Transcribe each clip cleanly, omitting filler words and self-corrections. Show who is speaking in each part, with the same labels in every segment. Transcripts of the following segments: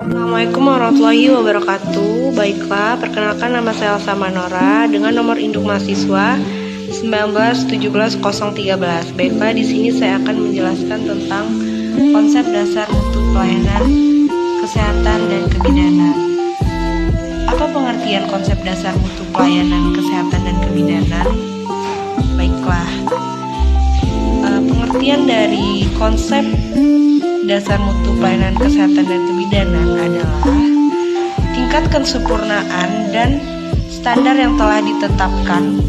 Speaker 1: Assalamualaikum warahmatullahi wabarakatuh. Baiklah, perkenalkan nama saya Elsa Manora dengan nomor induk mahasiswa 1917013. Baiklah, di sini saya akan menjelaskan tentang konsep dasar mutu pelayanan kesehatan dan kebidanan. Apa pengertian konsep dasar mutu pelayanan kesehatan dan kebidanan? Baiklah, pengertian dari konsep dasar mutu pelayanan kesehatan dan kebidanan adalah tingkat kesempurnaan dan standar yang telah ditetapkan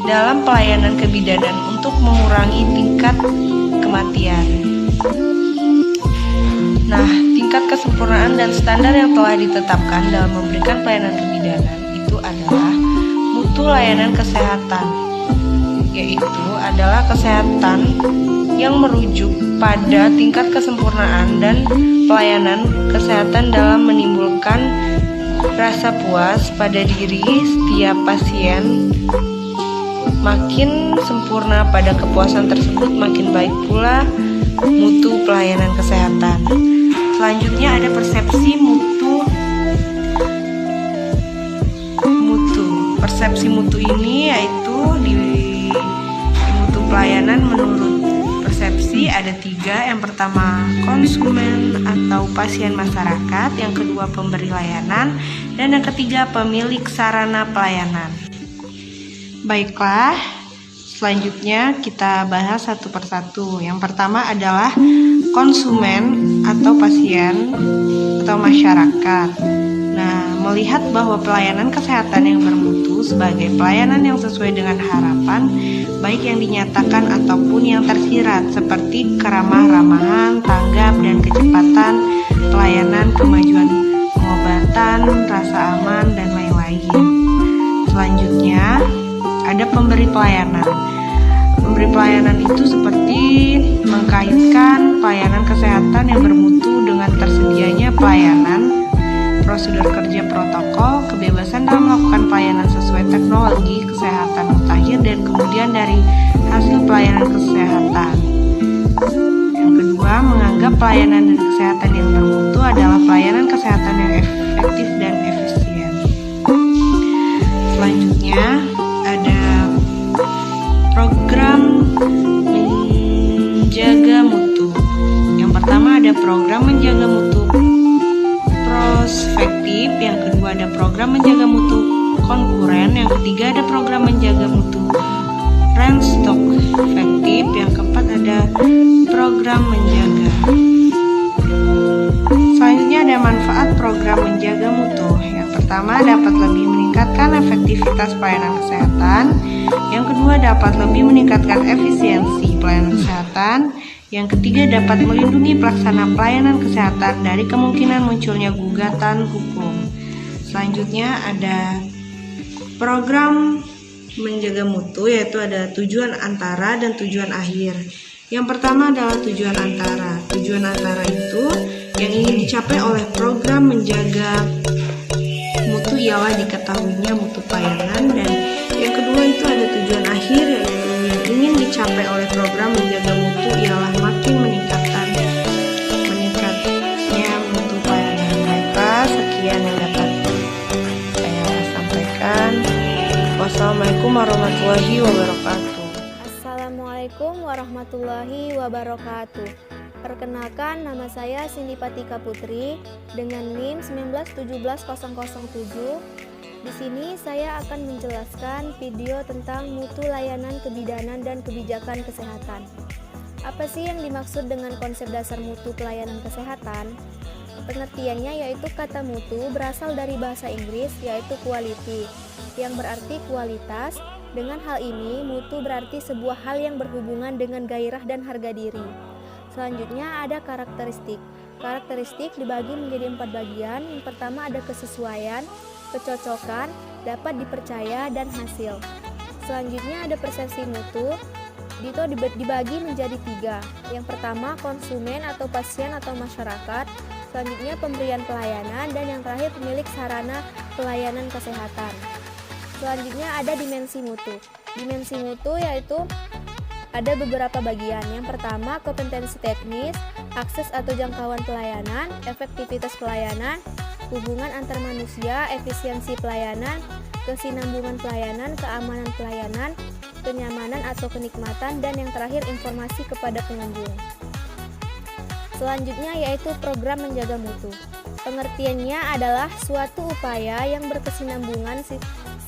Speaker 1: dalam pelayanan kebidanan untuk mengurangi tingkat kematian. Nah, tingkat kesempurnaan dan standar yang telah ditetapkan dalam memberikan pelayanan kebidanan itu adalah mutu layanan kesehatan, yaitu adalah kesehatan yang merujuk pada tingkat kesempurnaan dan pelayanan kesehatan dalam menimbulkan rasa puas pada diri setiap pasien. Makin sempurna pada kepuasan tersebut, makin baik pula mutu pelayanan kesehatan. Selanjutnya ada persepsi mutu. Persepsi mutu ini yaitu di mutu pelayanan menurut persepsi ada 3. Yang pertama konsumen atau pasien masyarakat, yang kedua pemberi layanan, dan yang ketiga pemilik sarana pelayanan. Baiklah, selanjutnya kita bahas satu persatu. Yang pertama adalah konsumen atau pasien atau masyarakat. Nah, melihat bahwa pelayanan kesehatan yang bermutu sebagai pelayanan yang sesuai dengan harapan, baik yang dinyatakan ataupun yang tersirat, seperti keramah-ramahan, tanggap dan kecepatan pelayanan, kemajuan pengobatan, rasa aman, dan lain-lain. Selanjutnya, ada pemberi pelayanan. Pemberi pelayanan itu seperti mengkaitkan pelayanan kesehatan yang bermutu dengan tersedianya pelayanan, prosedur kerja protokol, kebebasan dalam melakukan pelayanan sesuai teknologi kesehatan mutakhir, dan kemudian dari hasil pelayanan kesehatan. Yang kedua, menganggap pelayanan dan kesehatan yang bermutu adalah pelayanan kesehatan yang efektif dan efisien. Selanjutnya ada program menjaga mutu. Yang pertama ada program menjaga mutu prospektif, yang kedua ada program menjaga mutu konkuren, yang ketiga ada program menjaga mutu retrospektif, yang keempat ada program menjaga. Selanjutnya ada manfaat program menjaga mutu. Yang pertama dapat lebih meningkatkan efektivitas pelayanan kesehatan, yang kedua dapat lebih meningkatkan efisiensi pelayanan kesehatan, yang ketiga dapat melindungi pelaksana pelayanan kesehatan dari kemungkinan munculnya gugatan hukum. Selanjutnya ada program menjaga mutu, yaitu ada tujuan antara dan tujuan akhir. Yang pertama adalah tujuan antara. Tujuan antara itu yang ingin dicapai oleh program menjaga mutu ialah diketahuinya mutu pelayanan, dan yang kedua itu ada tujuan akhir, yaitu yang ingin dicapai oleh program menjaga mutu ialah makin meningkatnya mutu pelayanan. Baiklah, sekian yang dapat saya sampaikan. Wassalamualaikum warahmatullahi wabarakatuh.
Speaker 2: Assalamualaikum warahmatullahi wabarakatuh. Perkenalkan, nama saya Cindy Patika Putri dengan NIM 1917007. Di sini saya akan menjelaskan video tentang mutu layanan kebidanan dan kebijakan kesehatan. Apa sih yang dimaksud dengan konsep dasar mutu pelayanan kesehatan? Pengertiannya yaitu kata mutu berasal dari bahasa Inggris yaitu quality, yang berarti kualitas, Dengan hal ini, mutu berarti sebuah hal yang berhubungan dengan gairah dan harga diri. Selanjutnya ada karakteristik. Karakteristik dibagi menjadi 4 bagian. Yang pertama ada kesesuaian, kecocokan, dapat dipercaya, dan hasil. Selanjutnya ada persepsi mutu. Itu dibagi menjadi 3. Yang pertama konsumen atau pasien atau masyarakat. Selanjutnya pemberian pelayanan, dan yang terakhir pemilik sarana pelayanan kesehatan. Selanjutnya ada dimensi mutu. Dimensi mutu yaitu ada beberapa bagian. Yang pertama kompetensi teknis, akses atau jangkauan pelayanan, efektivitas pelayanan, hubungan antar manusia, efisiensi pelayanan, kesinambungan pelayanan, keamanan pelayanan, kenyamanan atau kenikmatan, dan yang terakhir informasi kepada pengunjung. Selanjutnya yaitu program menjaga mutu. Pengertiannya adalah suatu upaya yang berkesinambungan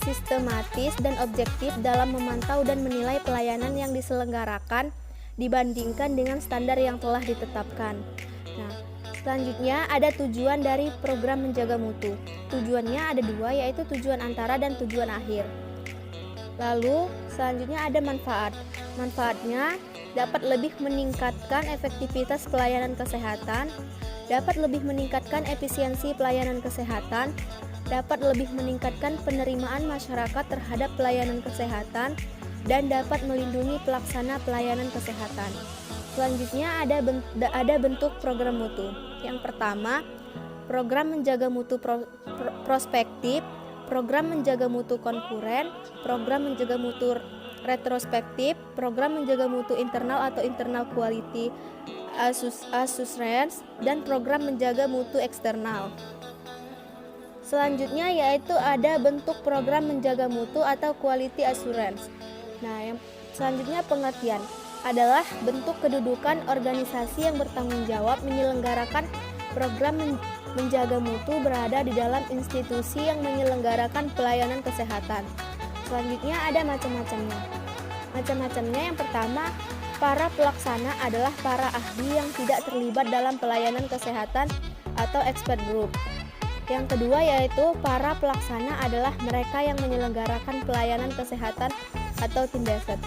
Speaker 2: sistematis dan objektif dalam memantau dan menilai pelayanan yang diselenggarakan dibandingkan dengan standar yang telah ditetapkan. Nah, selanjutnya ada tujuan dari program menjaga mutu. Tujuannya ada 2, yaitu tujuan antara dan tujuan akhir. Lalu selanjutnya ada manfaat. Manfaatnya dapat lebih meningkatkan efektivitas pelayanan kesehatan, dapat lebih meningkatkan efisiensi pelayanan kesehatan, dapat lebih meningkatkan penerimaan masyarakat terhadap pelayanan kesehatan, dan dapat melindungi pelaksana pelayanan kesehatan. Selanjutnya ada bentuk program mutu. Yang pertama, program menjaga mutu prospektif, program menjaga mutu konkuren, program menjaga mutu retrospektif, program menjaga mutu internal atau internal quality assurance, dan program menjaga mutu eksternal. Selanjutnya yaitu ada bentuk program menjaga mutu atau quality assurance. Nah, yang selanjutnya pengertian adalah bentuk kedudukan organisasi yang bertanggung jawab menyelenggarakan program menjaga mutu berada di dalam institusi yang menyelenggarakan pelayanan kesehatan. Selanjutnya ada macam-macamnya. Macam-macamnya yang pertama, para pelaksana adalah para ahli yang tidak terlibat dalam pelayanan kesehatan atau expert group. Yang kedua yaitu para pelaksana adalah mereka yang menyelenggarakan pelayanan kesehatan atau tim based.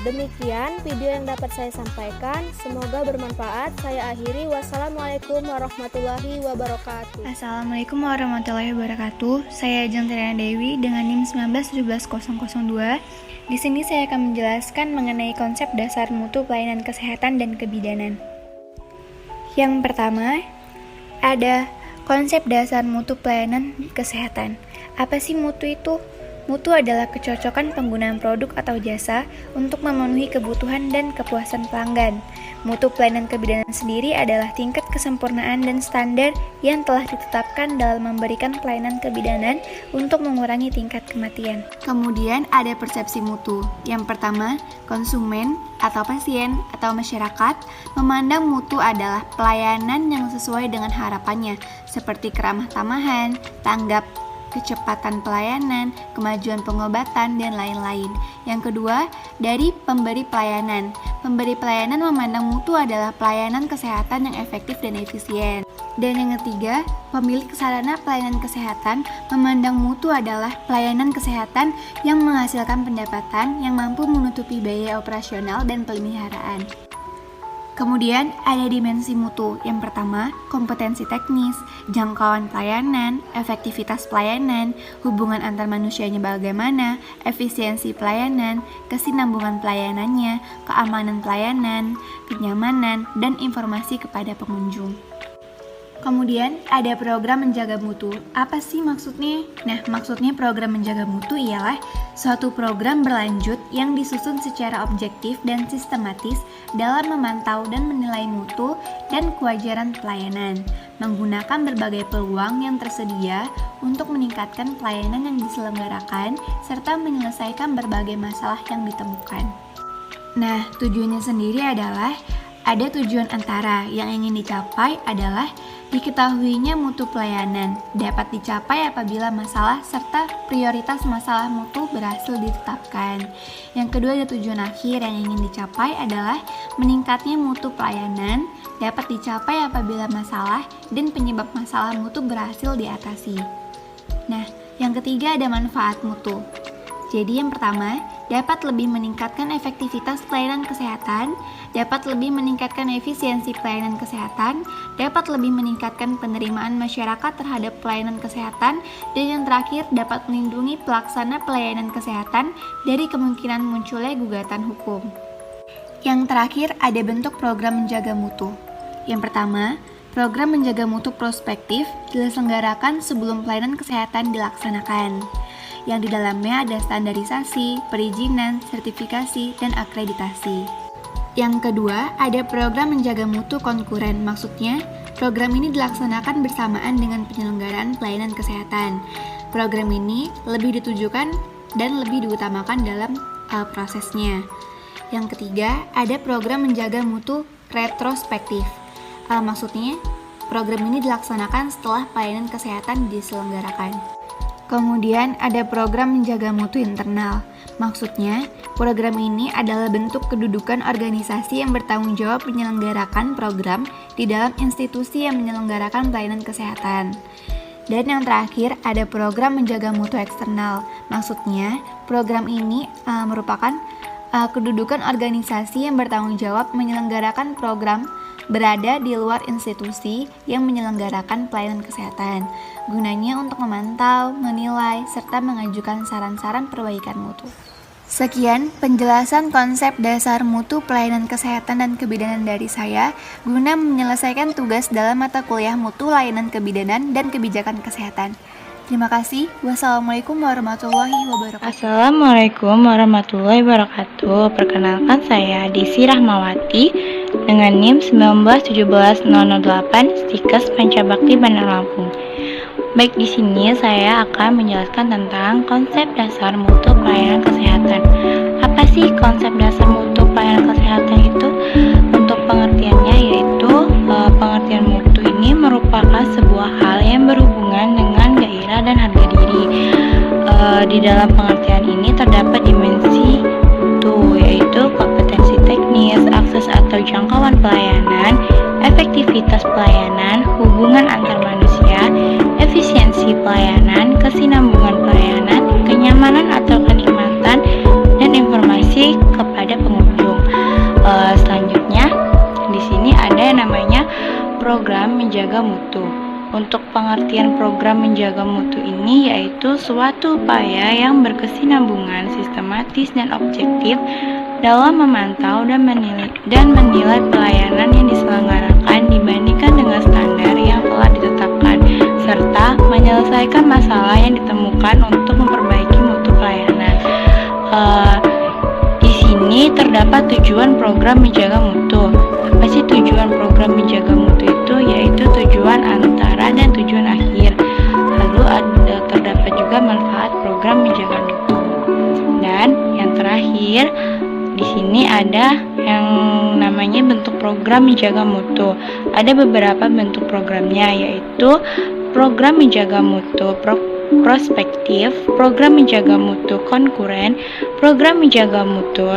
Speaker 2: Demikian video yang dapat saya sampaikan, semoga bermanfaat. Saya akhiri, wassalamualaikum warahmatullahi wabarakatuh.
Speaker 3: Assalamualaikum warahmatullahi wabarakatuh. Saya Ajeng Triana Dewi dengan NIM 1917002. Di sini saya akan menjelaskan mengenai konsep dasar mutu pelayanan kesehatan dan kebidanan. Yang pertama, ada konsep dasar mutu pelayanan kesehatan. Apa sih mutu itu? Mutu adalah kecocokan penggunaan produk atau jasa untuk memenuhi kebutuhan dan kepuasan pelanggan. Mutu pelayanan kebidanan sendiri adalah tingkat kesempurnaan dan standar yang telah ditetapkan dalam memberikan pelayanan kebidanan untuk mengurangi tingkat kematian. Kemudian ada persepsi mutu. Yang pertama, konsumen atau pasien atau masyarakat memandang mutu adalah pelayanan yang sesuai dengan harapannya, seperti keramah tamahan, tanggap, kecepatan pelayanan, kemajuan pengobatan, dan lain-lain. Yang kedua, dari pemberi pelayanan. Pemberi pelayanan memandang mutu adalah pelayanan kesehatan yang efektif dan efisien. Dan yang ketiga, pemilik sarana pelayanan kesehatan memandang mutu adalah pelayanan kesehatan yang menghasilkan pendapatan yang mampu menutupi biaya operasional dan pemeliharaan. Kemudian ada dimensi mutu. Yang pertama, kompetensi teknis, jangkauan pelayanan, efektivitas pelayanan, hubungan antar manusianya bagaimana, efisiensi pelayanan, kesinambungan pelayanannya, keamanan pelayanan, kenyamanan, dan informasi kepada pengunjung. Kemudian ada program menjaga mutu. Apa sih maksudnya? Nah, maksudnya program menjaga mutu ialah suatu program berlanjut yang disusun secara objektif dan sistematis dalam memantau dan menilai mutu dan kewajaran pelayanan, menggunakan berbagai peluang yang tersedia untuk meningkatkan pelayanan yang diselenggarakan serta menyelesaikan berbagai masalah yang ditemukan. Nah, tujuannya sendiri adalah ada tujuan antara yang ingin dicapai adalah diketahuinya mutu pelayanan dapat dicapai apabila masalah serta prioritas masalah mutu berhasil ditetapkan. Yang kedua ada tujuan akhir yang ingin dicapai adalah meningkatnya mutu pelayanan dapat dicapai apabila masalah dan penyebab masalah mutu berhasil diatasi. Nah, yang ketiga ada manfaat mutu. Jadi yang pertama, dapat lebih meningkatkan efektivitas pelayanan kesehatan, dapat lebih meningkatkan efisiensi pelayanan kesehatan, dapat lebih meningkatkan penerimaan masyarakat terhadap pelayanan kesehatan, dan yang terakhir dapat melindungi pelaksana pelayanan kesehatan dari kemungkinan munculnya gugatan hukum. Yang terakhir ada bentuk program menjaga mutu. Yang pertama, program menjaga mutu prospektif diselenggarakan sebelum pelayanan kesehatan dilaksanakan, yang di dalamnya ada standarisasi, perizinan, sertifikasi, dan akreditasi. Yang kedua, ada program menjaga mutu konkuren. Maksudnya, program ini dilaksanakan bersamaan dengan penyelenggaraan pelayanan kesehatan. Program ini lebih ditujukan dan lebih diutamakan dalam prosesnya. Yang ketiga, ada program menjaga mutu retrospektif. Maksudnya, program ini dilaksanakan setelah pelayanan kesehatan diselenggarakan. Kemudian ada program menjaga mutu internal. Maksudnya, program ini adalah bentuk kedudukan organisasi yang bertanggung jawab menyelenggarakan program di dalam institusi yang menyelenggarakan pelayanan kesehatan. Dan yang terakhir ada program menjaga mutu eksternal. Maksudnya, program ini merupakan kedudukan organisasi yang bertanggung jawab menyelenggarakan program berada di luar institusi yang menyelenggarakan pelayanan kesehatan, gunanya untuk memantau, menilai, serta mengajukan saran-saran perbaikan mutu. Sekian penjelasan konsep dasar mutu pelayanan kesehatan dan kebidanan dari saya guna menyelesaikan tugas dalam mata kuliah mutu layanan kebidanan dan kebijakan kesehatan. Terima kasih. Wassalamualaikum warahmatullahi wabarakatuh.
Speaker 4: Assalamualaikum warahmatullahi wabarakatuh. Perkenalkan saya Desi Rahmawati dengan NIM 1917008 Stikes Pancabakti Bandar Lampung. Baik, di sini saya akan menjelaskan tentang konsep dasar mutu pelayanan kesehatan. Apa sih konsep dasar mutu pelayanan kesehatan itu? Untuk pengertiannya yaitu pengertian mutu ini merupakan sebuah hal yang berhubungan dengan gairah dan harga diri. Di dalam pengertian ini terdapat dimensi yaitu kompetensi teknis, akses atau jangkauan pelayanan, efektivitas pelayanan, hubungan antar manusia, efisiensi pelayanan, kesinambungan pelayanan, kenyamanan atau kenikmatan, dan informasi kepada pengunjung. Selanjutnya, di sini ada yang namanya program menjaga mutu. Untuk pengertian program menjaga mutu ini yaitu suatu upaya yang berkesinambungan, sistematis, dan objektif dalam memantau dan menilai pelayanan yang diselenggarakan dibandingkan dengan standar yang telah ditetapkan, serta menyelesaikan masalah yang ditemukan untuk memperbaiki mutu pelayanan. Di sini terdapat tujuan program menjaga mutu. Apa sih tujuan program menjaga mutu itu? Yaitu tujuan antara dan tujuan akhir. Lalu terdapat juga manfaat program menjaga mutu. Dan yang terakhir, di sini ada yang namanya bentuk program menjaga mutu. Ada beberapa bentuk programnya, yaitu program menjaga mutu prospektif, program menjaga mutu konkuren, program menjaga mutu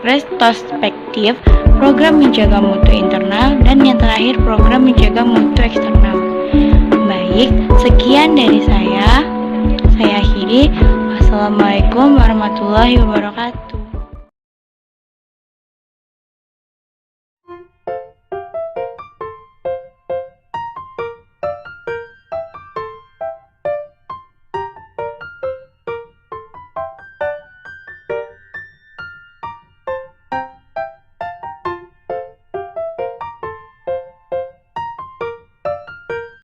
Speaker 4: retrospektif, program menjaga mutu internal, dan yang terakhir program menjaga mutu eksternal. Baik, sekian dari saya akhiri. Wassalamualaikum warahmatullahi wabarakatuh.